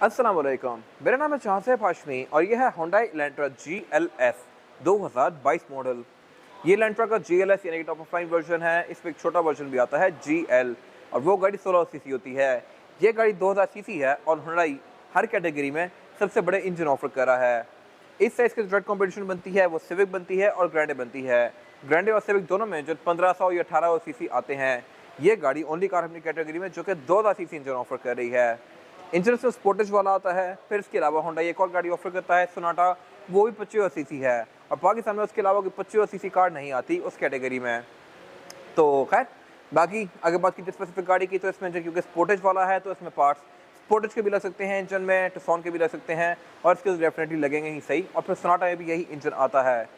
अस्सलाम वालेकुम, मेरा नाम है शाहज़ैब हाशमी और यह है Hyundai Elantra GLS 2022 मॉडल। ये Elantra का GLS यानी कि टॉप ऑफ लाइन वर्जन है। इसमें एक छोटा वर्जन भी आता है GL और वो गाड़ी 16 सीसी होती है। ये गाड़ी 2000 सीसी है और Hyundai हर कैटेगरी में सबसे बड़े इंजन ऑफर कर रहा है। इस साइज़ के जो डायरेक्ट कॉम्पिटिशन बनती है वो सिविक बनती है और ग्रैंडे बनती है। ग्रैंडे और सिविक दोनों में जो 1500 या 1800 सीसी आते हैं। ये गाड़ी ओनली कार अपनी कैटेगरी में जो कि 2000 सीसी इंजन ऑफर कर रही है। इंजन से स्पोर्टेज वाला आता है। फिर इसके अलावा होंडा एक और गाड़ी ऑफर करता है सोनाटा, वो भी 25 सीसी है और पाकिस्तान में उसके अलावा कोई 25 सीसी कार नहीं आती उस कैटेगरी में। तो खैर बाकी अगर बात की स्पेसिफिक गाड़ी की तो इसमें जो क्योंकि स्पोर्टेज वाला है तो इसमें पार्ट्स स्पोर्टेज के भी लग सकते हैं इंजन में, टुक्सन के भी लग सकते हैं और इसके डेफिनेटली लगेंगे ही सही। और फिर सोनाटा में भी यही इंजन आता है।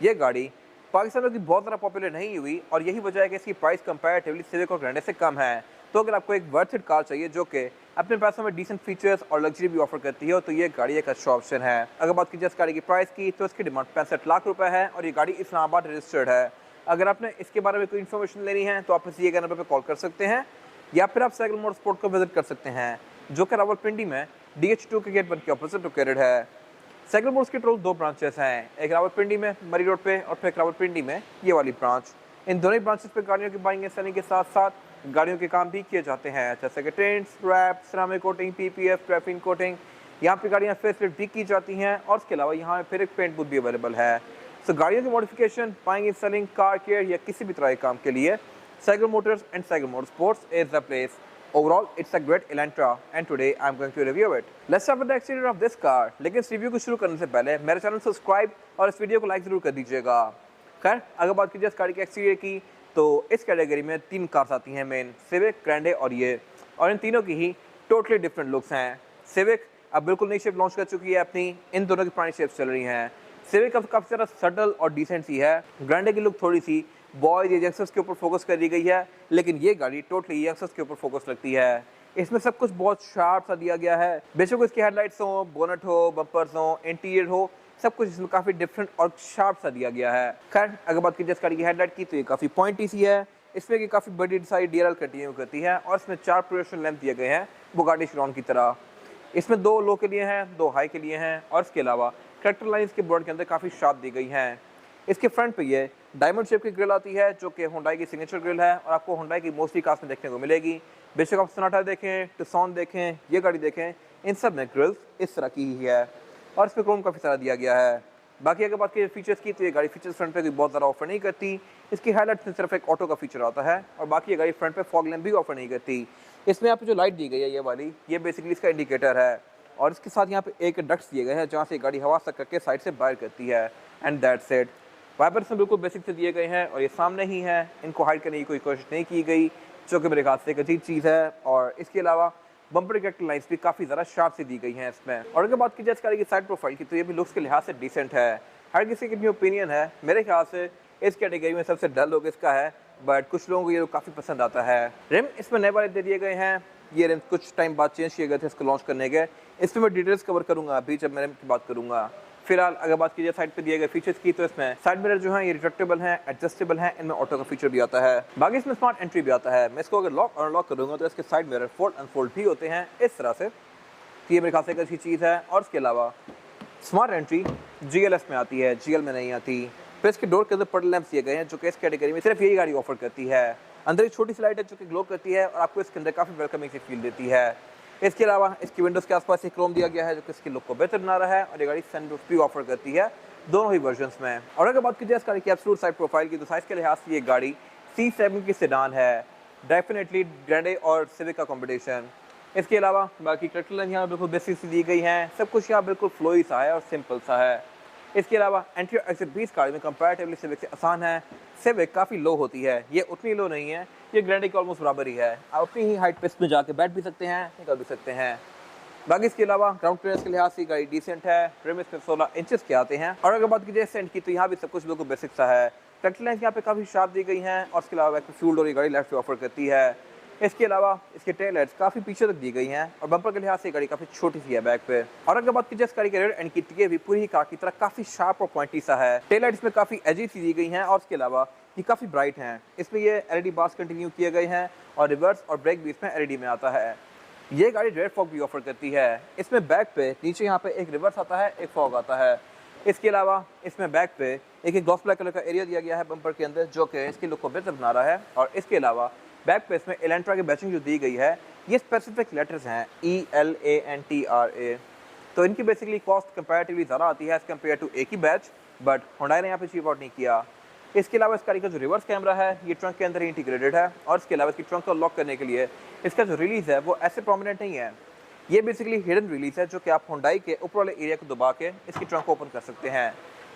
ये गाड़ी पाकिस्तान में भी बहुत ज़्यादा पॉपुलर नहीं हुई और यही वजह है कि इसकी प्राइस कंपैरेटिवली सिविक और ग्रैंडे से कम है। तो अगर आपको एक वर्थ इट कार चाहिए जो कि अपने पैसों में डिसेंट फीचर्स और लग्जरी भी ऑफर करती है तो ये गाड़ी एक अच्छा ऑप्शन है। अगर बात की जाए इस गाड़ी की प्राइस की तो इसकी डिमांड 65 लाख रुपए है और ये गाड़ी इस्लामाबाद रजिस्टर्ड है। अगर आपने इसके बारे में कोई इन्फॉर्मेशन लेनी है तो आप इसी नंबर पर कॉल कर सकते हैं या फिर आप साइकिल मोटरस्पोर्ट को विजिट कर सकते हैं जो कि रावलपिंडी में DH2 के गेट 1 के ऑपोजिट लोकेटेड है। साइकिल मोटर्स के टोटल 2 ब्रांचेस हैं, एक रावलपिंडी में मरी रोड पे और फिर एक रावलपिंडी में ये वाली ब्रांच। इन दोनों ब्रांचेस पे गाड़ियों की बाइंग एंड सेलिंग के साथ साथ गाड़ियों के काम भी किए जाते हैं जैसे कि tints, wrap, ceramic coating, PPF, ट्रैफिन कोटिंग। यहाँ पे गाड़ियाँ फेसलिफ्ट भी की जाती हैं और इसके अलावा यहाँ फिर एक पेंट बूथ भी अवेलेबल है। सो गाड़ियों की modification, buying and selling, car care या किसी भी तरह के काम के लिए cycle Motors and cycle motorsports is the place. Overall, it's a great Elantra and today I'm going to review it. Let's start with the exterior of this car. लेकिन इस रिव्यू को शुरू करने से पहले मेरे चैनल सब्सक्राइब और इस वीडियो को लाइक जरूर कर दीजिएगा। खैर अगर बात की जाए इस गाड़ी के एक्सटीरियर की तो इस कैटेगरी में 3 कार्स आती हैं मेन, सिविक, ग्रैंडे और ये, और इन तीनों की ही टोटली डिफरेंट लुक्स हैं। सिविक अब बिल्कुल नई शेप लॉन्च कर चुकी है अपनी, इन दोनों की पुरानी शेप्स चल रही हैं। सिविक अब काफ़ी ज़्यादा सटल और डिसेंट सी है। ग्रैंडे की लुक थोड़ी सी बॉयज या यंगस्टर्स के ऊपर फोकस कर दी गई है, लेकिन ये गाड़ी टोटली यंगस्टर्स के ऊपर फोकस लगती है। इसमें सब कुछ बहुत शार्प सा दिया गया है। बेशक इसकी हेडलाइट्स हो, बोनट हो, बम्पर्स हो, इंटीरियर हो, सब कुछ इसमें काफ़ी डिफरेंट और शार्प सा दिया गया है। खैर अगर बात की जाए इस गाड़ी की हेडलाइट की तो ये काफ़ी पॉइंटी सी है। इसमें की काफ़ी बड़ी सारी DRL कंटिन्यू करती है और इसमें 4 प्रोजेक्शन लेंथ दिए गए हैं बुगाटी चिरॉन की तरह। इसमें 2 लो के लिए हैं, 2 हाई के लिए हैं और इसके अलावा कैरेक्टर लाइन्स के बोर्ड के अंदर काफ़ी शार्प दी गई हैं। इसके फ्रंट पे ये डायमंड शेप की ग्रिल आती है जो कि Hyundai की सिग्नेचर ग्रिल है और आपको Hyundai की मोस्टली कार्स में देखने को मिलेगी। बेशक आप सोनाटा देखें, टुक्सन देखें, ये गाड़ी देखें, इन सब में ग्रिल्स इस तरह की ही है और इसमें क्रोम काफ़ी सारा दिया गया है। बाकी अगर बात की फीचर्स की तो ये गाड़ी फीचर्स फ्रंट पे कोई बहुत ज़्यादा ऑफर नहीं करती। इसकी हाईलाइट में सिर्फ एक ऑटो का फीचर आता है और बाकी ये गाड़ी फ्रंट पे फॉग लैम्प भी ऑफर नहीं करती। इसमें यहाँ पे जो लाइट दी गई है ये वाली, ये बेसिकली इसका इंडिकेटर है और इसके साथ यहाँ पे एक डक्ट्स दिए गए हैं जहाँ से गाड़ी हवा सक करके साइड से बाहर करती है एंड दैट्स इट। वाइपर्स में बिल्कुल बेसिक से दिए गए हैं और ये सामने ही है, इनको हाइड करने की कोई कोशिश नहीं की गई जो कि मेरे ख्याल से एक अजीब चीज़ है। और इसके अलावा बम्पर कैरेक्टर लाइन्स भी काफ़ी ज़्यादा शार्प से दी गई हैं इसमें। और अगर बात की जाए इस गाड़ी की साइड प्रोफाइल की तो ये भी लुक्स के लिहाज से डिसेंट है। हर किसी की अपनी ओपिनियन है, मेरे ख्याल से इस कैटेगरी में सबसे डल लुक इसका है, बट कुछ लोगों को ये काफ़ी पसंद आता है। रिम इसमें नए वाले दे दिए गए हैं, ये रिम कुछ टाइम बाद चेंज किए गए थे इसको लॉन्च करने के। इसमें मैं डिटेल्स कवर करूँगा अभी जब मैं रिम की बात करूँगा। फिलहाल अगर बात कीजिए साइड पे दिए गए फीचर्स की तो इसमें साइड मिरर जो है ये रिट्रैक्टेबल हैं, एडजस्टेबल हैं, इनमें ऑटो का फीचर भी आता है। बाकी इसमें स्मार्ट एंट्री भी आता है। मैं इसको अगर लॉक और अनलॉक करूँगा तो इसके साइड मिरर फोल्ड अनफोल्ड भी होते हैं इस तरह से, तो ये मेरे ख्याल से एक अच्छी चीज़ है। और इसके अलावा स्मार्ट एंट्री GLS में आती है, GL में नहीं आती। फिर इसके डोर के अंदर पडल लैंप्स दिए गए हैं जो कि इस कैटेगरी में सिर्फ यही गाड़ी ऑफर करती है। अंदर एक छोटी सी लाइट है जो कि ग्लो करती है और आपको इसके अंदर काफ़ी वेलकमिंग सी फील देती है। इसके अलावा इसकी विंडोज़ के आसपास एक क्रोम दिया गया है जो कि इसकी लुक को बेहतर बना रहा है और ये गाड़ी सनरूफ भी ऑफर करती है दोनों ही वर्जन्स में। और अगर बात की जाए इस गाड़ी की एब्सोल्यूट साइड प्रोफाइल की तो साइज़ के लिहाज से ये गाड़ी C7 की सेडान है, डेफिनेटली ग्रैंडे और सिविक का कॉम्पिटिशन। इसके अलावा बाकी कैरेक्टर लाइन यहाँ बिल्कुल बेसिक सी दी गई हैं, सब कुछ यहाँ बिल्कुल फ्लोई सा है और सिंपल सा है। इसके अलावा एंट्री और एग्जिट भी इस गाड़ी में कंपैरेटिवली सिविक से आसान है। सिविक काफ़ी लो होती है, ये उतनी लो नहीं है, ये ग्रैंडे के ऑलमोस्ट बराबर ही है। आप अपनी ही हाइट पे इसमें जाके बैठ भी सकते हैं, निकल भी सकते हैं। बाकी इसके अलावा ग्राउंड क्लियरेंस के लिहाज से गाड़ी डिसेंट है। रिम इसमें 16 इंचेस के आते हैं और अगर बात की जाए सेंट की तो यहाँ भी सब कुछ बिल्कुल बेसिक सा है। ट्रैक्टर लाइन्स यहाँ पे काफ़ी शार्प दी गई हैं और इसके अलावा फ्यूल और ये गाड़ी लेफ्ट पे ऑफर करती है। इसके अलावा इसके टेल लाइट्स काफ़ी पीछे तक दी गई हैं और बम्पर के लिहाज से गाड़ी काफ़ी छोटी सी है बैक पे। और अगर बात की जाए इस गाड़ी के रेयर एंड की टिके भी पूरी ही कार की तरह काफ़ी शार्प और पॉइंटी सा है। टेल लाइट्स में काफ़ी एजी सी दी गई हैं और इसके अलावा ये काफ़ी ब्राइट हैं। इसमें ये LED बार्स कंटिन्यू किए गए हैं और रिवर्स और ब्रेक भी इसमें LED में आता है। ये गाड़ी रेड फॉग भी ऑफर करती है। इसमें बैक पे नीचे यहाँ पे एक रिवर्स आता है, एक फॉग आता है। इसके अलावा इसमें बैक पे एक ग्लॉस ब्लैक कलर का एरिया दिया गया है बम्पर के अंदर, जो कि इसकी लुक को बेहतर बना रहा है। और इसके अलावा बैक पे इसमें एलेंट्रा की बैचिंग जो दी गई है, ये स्पेसिफिक लेटर्स हैं ELANTRA। तो इनकी बेसिकली कॉस्ट कंपैरेटिवली ज़्यादा आती है एज कम्पेयर टू एक ही बैच, बट होंडा ने यहाँ पे चीप आउट नहीं किया। इसके अलावा इस गाड़ी का जो रिवर्स कैमरा है ये ट्रंक के अंदर ही इंटीग्रेटेड है। और इसके अलावा इसकी ट्रंक को लॉक करने के लिए इसका जो रिलीज़ है वो ऐसे प्रोमिनेंट नहीं है, ये बेसिकली हिडन रिलीज़ है, जो कि आप होंडाई के ऊपर वाले एरिया को दबा के इसकी ट्रंक को ओपन कर सकते हैं।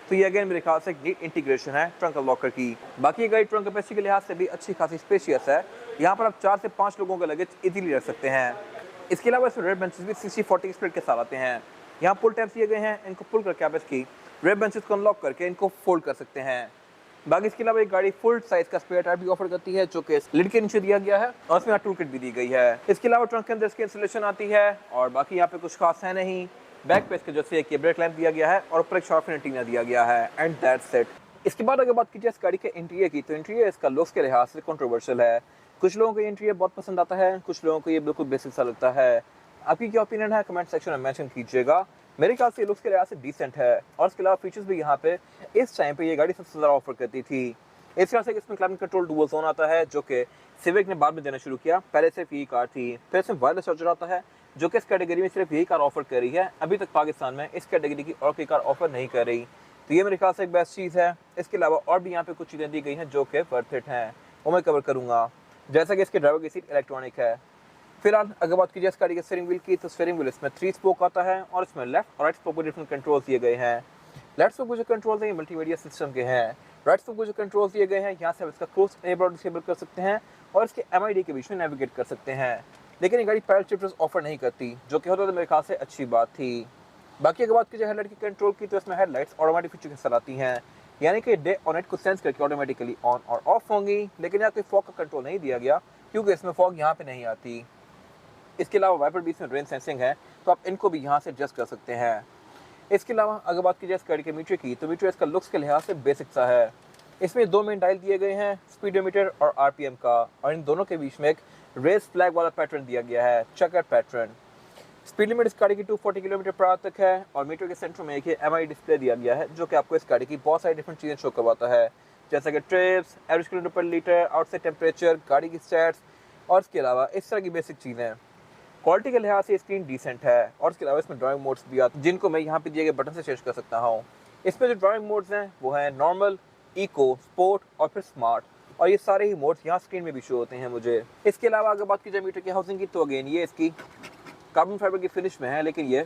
तो ये अगेन मेरे ख्याल से एक नीट इंटीग्रेशन है ट्रंक लॉकर की। बाकी ये गाड़ी ट्रंक कैपेसिटी के लिहाज से भी अच्छी खासी स्पेशियस है। यहाँ पर आप 4 से 5 लोगों का लगेज इजीली रख सकते हैं। इसके अलावा इसमें रेड बेंचेस भी 60-40 स्प्लिट के साथ आते हैं। यहाँ पुल टैब्स दिए गए हैं, इनको पुल करके आप इसकी रेड बेंचेस को अनलॉक करके इनको फोल्ड कर सकते हैं। बाकी इसके अलावा एक गाड़ी फुल साइज का स्पेयर टायर भी ऑफर करती है, जो कि लिड के नीचे दिया गया है और उसमें टूल किट भी दी गई है। इसके अलावा ट्रंक के अंदर इसकी इंस्टॉलेशन आती है और बाकी यहाँ पे कुछ खास है नहीं। बैक पे इसके जैसे एक ब्रेक लैंप दिया गया है और ऊपर एक शार्प एंटीना दिया गया है, एंड दैट्स इट। इसके बाद अगर बात कीजिए इस गाड़ी के इंटीरियर की, तो इंटीरियर इसका लुक्स के लिहाज से कंट्रोवर्शियल है। कुछ लोगों को ये इंटीरियर बहुत पसंद आता है, कुछ लोगों को ये बिल्कुल बेसिक सा लगता है। आपकी क्या ओपिनियन है कमेंट सेक्शन में मेंशन कीजिएगा। मेरे ख्याल से लुक्स के लिहाज से डिसेंट है और इसके अलावा फीचर्स भी यहाँ पे इस टाइम पे ये गाड़ी सबसे ज़्यादा ऑफर करती थी। इस तरह से इसमें क्लाइमेट कंट्रोल डुअल जोन आता है, जो कि सिविक ने बाद में देना शुरू किया। पहले सिर्फ यही कार थी। फिर इसमें वायरलेस चार्जर आता है, जो कि इस कैटेगरी में सिर्फ यही कार ऑफर कर रही है। अभी तक पाकिस्तान में इस कैटेगरी की और कोई कार ऑफर नहीं कर रही, तो ये मेरे ख्याल से एक बेस्ट चीज़ है। इसके अलावा और भी यहाँ पे कुछ चीज़ें दी गई हैं जो कि वर्थ इट हैं, वो मैं कवर करूँगा। जैसा कि इसके ड्राइवर की सीट इलेक्ट्रॉनिक है। फिलहाल अगर बात कीजिए इस गाड़ी के स्टीयरिंग व्हील की, तो स्टीयरिंग व्हील इसमें 3 स्पोक आता है और इसमें लेफ्ट और राइट स्पोक को डिफरेंट कंट्रोल्स दिए गए हैं। लेफ्ट स्पोक को जो कंट्रोल्स हैं ये मल्टीमीडिया सिस्टम के हैं। राइट स्पोक को जो कंट्रोल्स दिए गए हैं, यहाँ से आप इसका क्रूज इनेबल और डिसेबल कर सकते हैं और इसके MID के बीच में नेविगेट कर सकते हैं। लेकिन ये गाड़ी पैडल शिफ्टर्स ऑफर नहीं करती, जो कि होता तो मेरे ख्याल से अच्छी बात थी। बाकी अगर बात कीजिए हेडलाइट की कंट्रोल की, तो इसमें हेडलाइट्स ऑटोमेटिक फीचर के साथ आती हैं, यानी कि डे और नाइट को सेंस करके ऑटोमेटिकली ऑन और ऑफ होंगी। लेकिन यहाँ कोई फॉग का कंट्रोल नहीं दिया गया, क्योंकि इसमें फॉग यहाँ पे नहीं आती। इसके अलावा वाइपर भी इसमें रेन सेंसिंग है, तो आप इनको भी यहाँ से एडजस्ट कर सकते हैं। इसके अलावा अगर बात की जाए इस गाड़ी के मीटर की, तो मीटर इसका लुक्स के लिहाज से बेसिक सा है। इसमें 2 मेन डायल दिए गए हैं, स्पीडोमीटर और RPM का, और इन दोनों के बीच में एक रेस फ्लैग वाला पैटर्न दिया गया है, चेकर पैटर्न। स्पीड लिमिट इस गाड़ी की 240 किलोमीटर पर आवर तक है और मीटर के सेंटर में एक MID डिस्प्ले दिया गया है, जो कि आपको इस गाड़ी की बहुत सारी डिफरेंट चीज़ें शो करवाता है, जैसा कि ट्रिप्स, एवरेज किलोमीटर पर लीटर, आउटसाइड टेम्परेचर, गाड़ी की स्टैट्स और इसके अलावा इस तरह की बेसिक चीज़ें। क्वालिटी के लिहाज से स्क्रीन डिसेंट है और इसके अलावा इसमें ड्राइविंग मोड्स भी आते हैं, जिनको मैं यहाँ पे दिए गए बटन से चेंज कर सकता हूँ। इसमें जो ड्राइविंग मोड्स हैं वो हैं नॉर्मल, इको, स्पोर्ट और फिर स्मार्ट, और ये सारे ही मोड्स यहाँ स्क्रीन में भी शो होते हैं मुझे। इसके अलावा अगर बात की जाए मीटर की हाउसिंग की, तो अगेन ये इसकी कार्बन फाइबर की फिनिश में है, लेकिन ये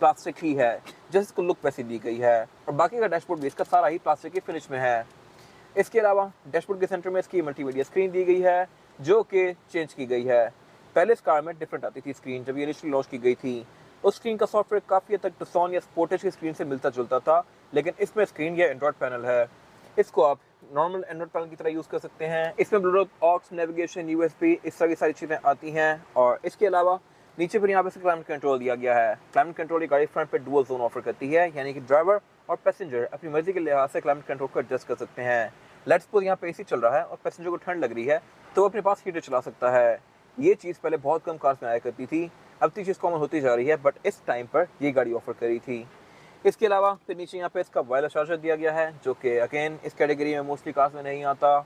प्लास्टिक ही है, जैसे इसको लुक वैसी दी गई है। और बाकी का डैशबोर्ड भी इसका सारा ही प्लास्टिक की फिनिश में है। इसके अलावा डैशबोर्ड के सेंटर में इसकी मल्टीमीडिया स्क्रीन दी गई है, जो कि चेंज की गई है। पहले इस कार में डिफरेंट आती थी स्क्रीन, जब ये इनिशियली लॉन्च की गई थी। उस स्क्रीन का सॉफ्टवेयर काफ़ी हद तक टुक्सन या स्पोर्टेज की स्क्रीन से मिलता जुलता था, लेकिन इसमें स्क्रीन या एंड्रॉइड पैनल है। इसको आप नॉर्मल एंड्रॉइड पैनल की तरह यूज़ कर सकते हैं। इसमें ब्लूटूथ, ऑक्स, नेविगेशन, USB, इस तरह की सारी चीज़ें आती हैं। और इसके अलावा नीचे पर यहाँ पे क्लाइमेट कंट्रोल दिया गया है। क्लाइमेट कंट्रोल ये गाड़ी फ्रंट पे डुअल जोन ऑफर करती है, यानी कि ड्राइवर और पैसेंजर अपनी मर्जी के लिहाज से क्लाइमेट कंट्रोल को एडजस्ट कर सकते हैं। लेट्स सपोज यहाँ पे AC चल रहा है और पैसेंजर को ठंड लग रही है, तो वो अपने पास हीटर चला सकता है। ये चीज़ पहले बहुत कम कार्स में आया करती थी, अब तो चीज़ कॉमन होती जा रही है, बट इस टाइम पर ये गाड़ी ऑफर करी थी। इसके अलावा फिर नीचे यहाँ पे इसका वायरलेस चार्जर दिया गया है, जो कि अगेन इस कैटेगरी में मोस्टली कार्स में नहीं आता।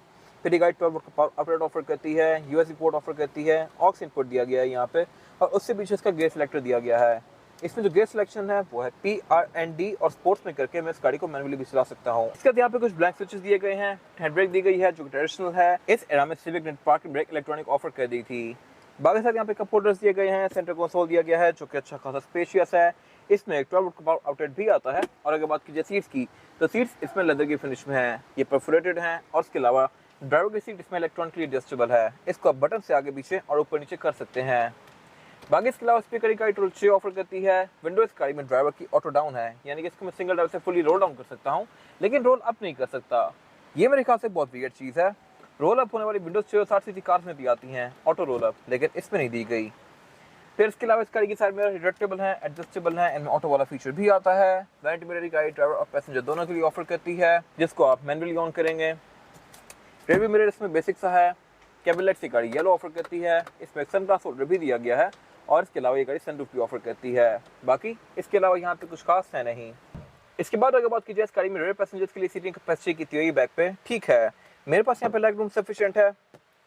फिर ये गाड़ी 12 वोल्ट का आउटलेट ऑफर करती है, USB पोर्ट ऑफर करती है, ऑक्स इनपुट दिया गया है यहाँ पे, और उससे पीछे इसका गेयर सिलेक्टर दिया गया है। इसमें जो गेयर सिलेक्शन है वो है PRND, और स्पोर्ट्स में करके मैं इस गाड़ी को मैनुअली भी चला सकता हूँ। इसके बाद यहाँ पे कुछ ब्लैंक स्विचेस दिए गए हैं, हैंड ब्रेक दी गई है जो ट्रेडिशनल है। इस एरा में सिविक ने पार्किंग ब्रेक इलेक्ट्रॉनिक ऑफर कर दी थी। बाकी साथ यहाँ पे कप होल्डर्स दिए गए हैं, सेंटर कंसोल दिया गया है जो कि अच्छा खासा स्पेशियस है। इसमें एक 12 वोल्ट का आउटलेट भी आता है। और अगर बात कीजिए सीट्स की, तो सीट्स इसमें लेदर की फिनिश में है, ये परफोरेटेड हैं, और इसके अलावा ड्राइवर की सीट इसमें इलेक्ट्रॉनिकली एडजस्टेबल है। इसको आप बटन से आगे पीछे और ऊपर नीचे कर सकते हैं। बाकी इसके अलावा स्पीकर की गाड़ी टोटल 6 ऑफर करती है। विंडोज गाड़ी में ड्राइवर की ऑटो डाउन है, यानी कि इसको मैं सिंगल ड्राइव से फुली रोल डाउन कर सकता हूँ, लेकिन रोल अप नहीं कर सकता। ये मेरे ख्याल से बहुत वियर्ड चीज़ है। रोल अप होने वाली विंडोज 660 कार्स में भी आती हैं ऑटो रोल अप, लेकिन इसमें नहीं दी गई। फिर इसके अलावा इस गाड़ी की साइड मिरर रिट्रैक्टेबल है, एडजस्टेबल है, इनमें ऑटो वाला फीचर भी आता है। राइट मिरर गाड़ी ड्राइवर और पैसेंजर दोनों के लिए ऑफर करती है, जिसको आप मैनुअली ऑन करेंगे। रेयर व्यू मिरर इसमें बेसिक सा है। कैबिन लाइट से गाड़ी येलो ऑफर करती है। इसमें एक सनग्लास होल्डर भी दिया गया है और इसके अलावा ये गाड़ी सनरूफ भी ऑफर करती है। बाकी इसके अलावा यहाँ पे कुछ खास है नहीं। इसके बाद अगर बात की जाए इस गाड़ी में रेयर पैसेंजर्स के लिए सीटिंग कैपेसिटी कितनी हुई बैक पे, ठीक है, मेरे पास यहाँ पे लेग रूम सफिशिएंट है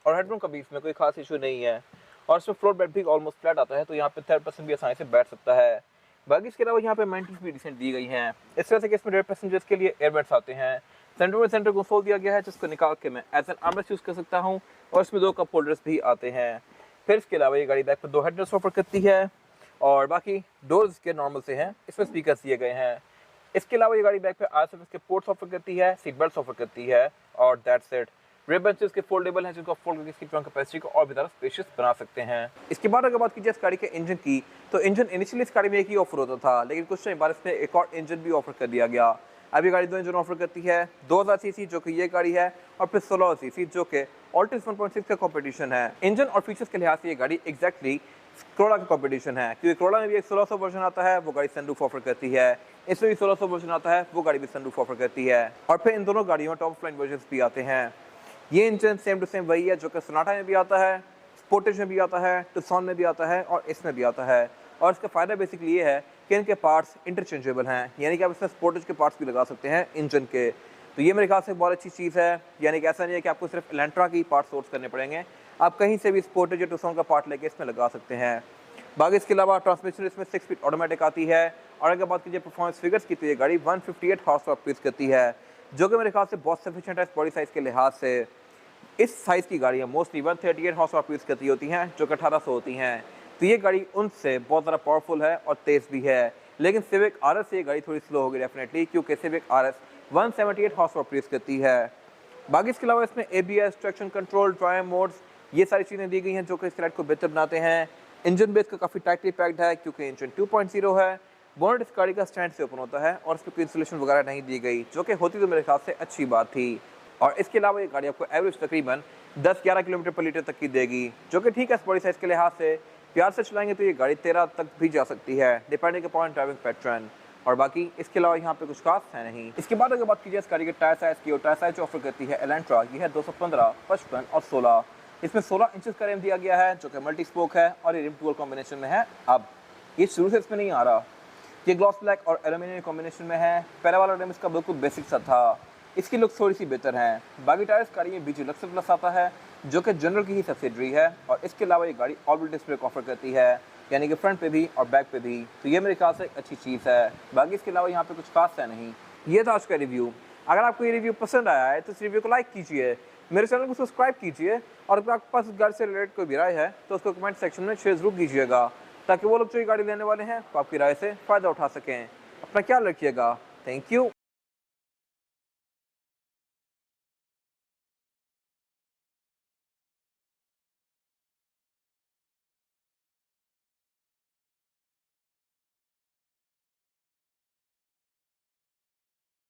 और हेडरूम का भी इसमें कोई खास इशू नहीं है और इसमें फ्लोर बेड भी ऑलमोस्ट फ्लैट आता है, तो यहाँ पे थर्ड पर्सन भी आसानी से बैठ सकता है। बाकी इसके अलावा यहाँ पे मेंटेनेंस भी डिसेंट दी गई है, इस वजह से कि इसमें रेयर पैसेंजर्स के लिए एयरबैग्स आते हैं। सेंटर में सेंटर कंसोल दिया गया है जिसको निकाल के मैं एज एन आर्मरेस्ट यूज कर सकता हूँ और इसमें 2 कप होल्डर्स भी आते हैं। फिर इसके अलावा ये गाड़ी बैक पर 2 हेडरेस्ट ऑफर करती है और बाकी डोर्स के नॉर्मल से हैं, इसमें स्पीकर्स दिए गए हैं। इसके अलावा ये गाड़ी बैक पे आरएसएस के पोर्ट्स ऑफर करती है, सीट बेल्ट्स ऑफर करती है और दैट्स इट। रेयर बेंचेस के फोल्डेबल हैं जिनको आप फोल्ड करके इसकी ट्रंक कैपेसिटी को और भी ज़्यादा स्पेशियस बना सकते हैं। इसके बाद अगर बात की जाए इस गाड़ी के इंजन की, तो इंजन इनिशियली इस गाड़ी में एक ही ऑफर होता था, लेकिन कुछ टाइम बाद इसमें एक और इंजन भी ऑफर कर दिया गया। अब ये गाड़ी 2 इंजन ऑफर करती है, 2000 सीसी जो कि ये गाड़ी है और फिर 1600 सीसी जो कि ऑल्टिस 1.6 का कॉम्पिटिशन है। इंजन और फीचर्स के लिहाज से ये गाड़ी एग्जैक्टली कोरोला का कॉम्पिटिशन है, क्योंकि कोरोला में भी एक 1600 वर्जन आता है, वो गाड़ी सनरूफ ऑफर करती है। इसमें भी 1600 वर्जन आता है, वो गाड़ी भी सनरूफ ऑफर करती है। और फिर इन दोनों गाड़ियों में टॉप ऑफ लाइन वर्जन भी आते हैं। ये इंजन सेम टू सेम वही है जो कि सोनाटा में भी आता है, स्पोर्टेज में भी आता है, टुक्सन में भी आता है और इसमें भी आता है। और इसका फ़ायदा बेसिकली ये है कि इनके पार्ट्स इंटरचेंजेबल हैं, यानी कि आप इसमें स्पोर्टेज के पार्ट्स भी लगा सकते हैं इंजन के। तो ये मेरे ख्याल से बहुत अच्छी चीज़ है, यानी कि ऐसा नहीं है कि आपको सिर्फ एलेंट्रा की पार्ट सोर्स करने पड़ेंगे, आप कहीं से भी स्पोर्टेज या टुक्सन का पार्ट लेके इसमें लगा सकते हैं। बाकी इसके अलावा ट्रांसमिशन इसमें 6 स्पीड ऑटोमेटिक आती है और अगर बात कीजिए परफॉर्मेंस फिगर्स की, तो ये गाड़ी 158 हॉर्स पावर प्रोड्यूस करती है, जो कि मेरे ख्याल से बहुत सफिशिएंट है इस बॉडी साइज़ के लिहाज से। इस साइज़ की गाड़ियाँ मोस्टली 138 हॉर्स पावर प्रोड्यूस करती होती हैं, जो कि 1800 होती हैं। तो ये गाड़ी उनसे बहुत ज़्यादा पावरफुल है और तेज़ भी है। लेकिन सिविक आरएस से ये गाड़ी थोड़ी स्लो होगी डेफिनेटली, क्योंकि civic RS 178 horse power produce करती है। बाकी इसके अलावा इसमें ABS, traction control, drive modes, ये सारी चीज़ें दी गई हैं जो कि इस राइड को बेहतर बनाते हैं। इंजन बेस का काफ़ी टाइटली पैक्ड है क्योंकि इंजन 2.0 है। बोनट इस गाड़ी का स्टैंड से ओपन होता है और इसमें कोई इंसुलेशन वगैरह नहीं दी गई, जो कि होती तो मेरे ख्याल से अच्छी बात थी। और इसके अलावा ये गाड़ी आपको एवरेज तकरीबन 10-11 किलोमीटर पर लीटर तक की देगी, जो कि ठीक है इस बॉडी साइज़ के लिहाज से। प्यार से चलाएंगे तो ये गाड़ी 13 तक भी जा सकती है, डिपेंडिंग अपॉन ड्राइविंग पैटर्न। और बाकी इसके अलावा यहाँ पे कुछ खास है नहीं। इसके बाद अगर बात कीजिए इस गाड़ी के टायर साइज़ की, और टायर साइज़ जो ऑफर करती है एलेंट्रा, ये है 215, 55 और 16। इसमें 16 इंचेस का रिम दिया गया है जो कि मल्टी स्पोक है और ये रिम डुअल कॉम्बिनेशन में है। अब ये शुरू से इसमें नहीं आ रहा, ये ग्लॉस ब्लैक और एल्यूमिनियम कॉम्बिनेशन में है। पहले वाला रिम इसका बिल्कुल बेसिक सा था, इसकी लुक थोड़ी सी बेहतर है। बाकी टायर्स गाड़ी में बीजी लक्स प्लस आता है जो कि जनरल की ही सब्सिडरी है और इसके अलावा ये गाड़ी all wheel disc brake offer करती है, यानी कि फ्रंट पे भी और बैक पे भी। तो ये मेरे ख्याल से एक अच्छी चीज़ है। बाकी इसके अलावा यहाँ पे कुछ खास है नहीं। ये था आज का रिव्यू। अगर आपको ये रिव्यू पसंद आया है तो इस रिव्यू को लाइक कीजिए, मेरे चैनल को सब्सक्राइब कीजिए और अगर आपके पास गाड़ी से रिलेटेड कोई भी राय है तो उसको कमेंट सेक्शन में शेयर जरूर कीजिएगा, ताकि वो लोग जो ये गाड़ी लेने वाले हैं तो आपकी राय से फ़ायदा उठा सकें। अपना ख्याल रखिएगा। Thank you.